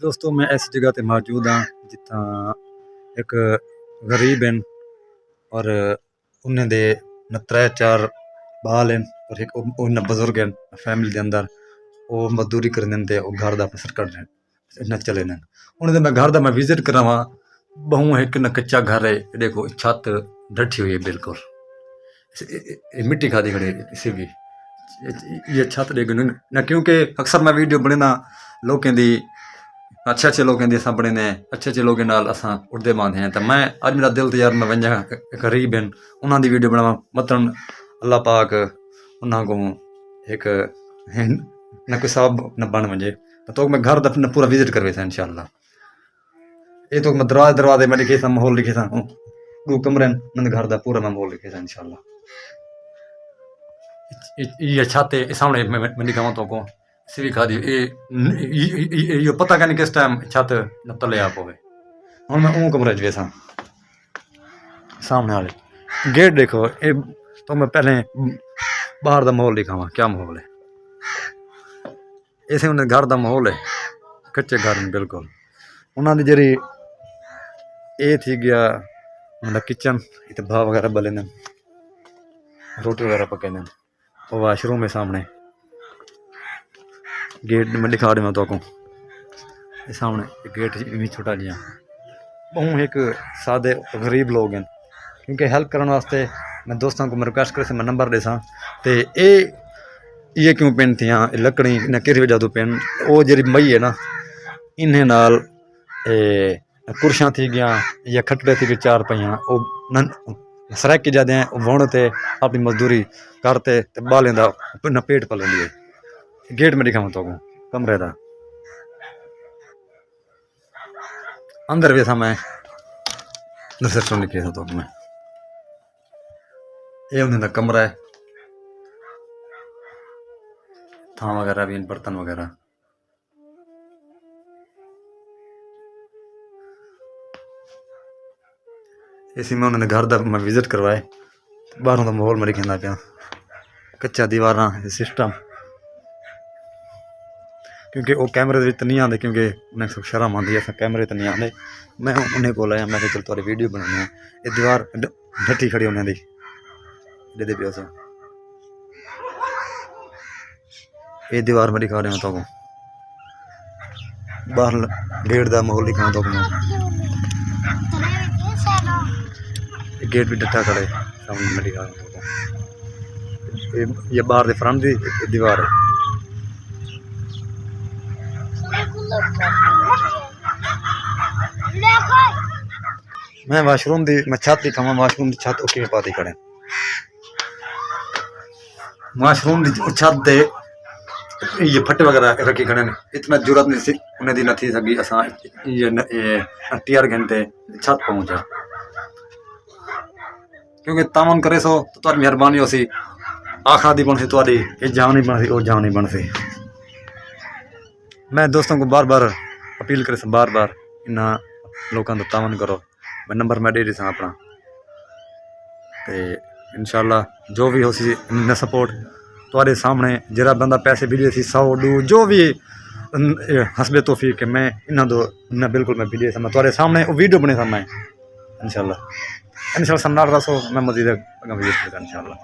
दोस्तों मैं इस जगह ते मौजूद हाँ जिथा एक गरीब हैं और उन्हें दे न 3-4 बाल हैं और एक उन बुजुर्ग हैं फैमिली के अंदर वो मजदूरी करने ते वो घर दा अपना सर कट रहे न चले न उन्हें मैं घर दा मैं विजिट करा वहाँ बहु एक न कच्चा घर है देखो छत डठी हुई है बिल्कुल मिट्टी खादी खड़ी इसी भी ये छत देख न क्योंकि अक्सर मैं वीडियो बने लोगों दी अच्छे अच्छे लोगों के बने ने अच्छे लोगों नाल असां उड़ते मानते हैं तो मैं अज मेरा दिल तो यार मैं वंजा गरीब हैं उन्होंने वीडियो बनावा मतलब अल्लाह पाक उन्होंने को एक न कोई साहब न बन वजे तो मैं घर अपना पूरा विजिट करवे था इंशाल्लाह ये तो मैं दरवाजे में लिखे था माहौल लिखे था 2 कमरे मैंने घर का पूरा मैं माहौल लिखे था इंशाल्लाह ये छत है सामने मैं दिखावा तो को सिवी खा दी ये पता नहीं किस टाइम छत न तले आ पवे हूँ मैं ऊँ कमरे च वेसा सामने वाले गेट देखो ये तो मैं पहले बाहर का माहौल दिखावा क्या माहौल है इसे उन्हें घर का माहौल है कच्चे घर में बिल्कुल उन्होंने जी ये थी गया मतलब किचन इत भाव वगैरह बले ने रोटी वगैरह पके ने और वाशरूम है सामने गेट में दिखा रहा तो को सामने गेट भी छोटा जिहा बहु एक सादे गरीब लोग हैं क्योंकि हेल्प करने वास्ते मैं दोस्तों को मैं रिक्वेस्ट कर मैं नंबर देसा तो ये क्यों पेन थी हाँ लकड़ी न किस वजह तो पेन वो जी मई है ना इन्हें नाल कुर्सियाँ थी गया या खटड़े थी गए 4 पहिया वो सरक के जाते हैं वणते अपनी मजदूरी करते बालें का न पेट पलेंदी है गेट में दिखाऊँ तो कमरे का अंदर वैसा मैं रिसेप्शन लिखे था तो मैं ये उन्हें कमरा है थां वगैरह भी बर्तन वगैरह इसी में उन्होंने घर का मैं विजिट करवाए बाहरों का माहौल मेरे कहना पाया कच्चा दीवार सिस्टम क्योंकि वो कैमरे तो नहीं आते क्योंकि उन्हें शर्म आती है कैमरे तो नहीं आते मैं उन्हें को आया मैं चल तुम वीडियो बनाने ये दीवार ढट्टी खड़ी उन्हें दे पियो सो ये दीवार में दिखा रहे हो तो बाहर गेट का माहौल दिखा तो गेट भी डटा खड़े सामने में दिखा रहा ये बाहर के फ्रंट की दीवार है मैं वाशरूम दी मैं छत दिखावा वाशरूम की छत उसकी पाती खड़े वाशरूम की छत दे ये फटे वगैरह रखी खड़े ने इतना जरूरत नहीं सी उन्हें दी नहीं सकी असा ये 3 घंटे छत पहुंचा क्योंकि तामन करे सो तो तुम्हारी मेहरबानी हो सी आखा दी बन सी तुम्हारी ये जान नहीं बन सी वो जान नहीं बन सी मैं दोस्तों को बार बार अपील करे बार बार इन्ना लोगों का तामन करो मैं नंबर मैं दे दी अपना तो इंशाल्लाह जो भी हो सी इन्हें सपोर्ट तुम्हारे सामने जरा बंदा पैसे भी 100 2 जो भी हसबे तौफीक है मैं इन्हें दो इन्हें बिल्कुल मैं वीडियो मैं तुम्हारे सामने वो वीडियो बने था मैं इंशाल्लाह समझा रहा सो मैं मजीद विजिट करूँगा इंशाल्लाह।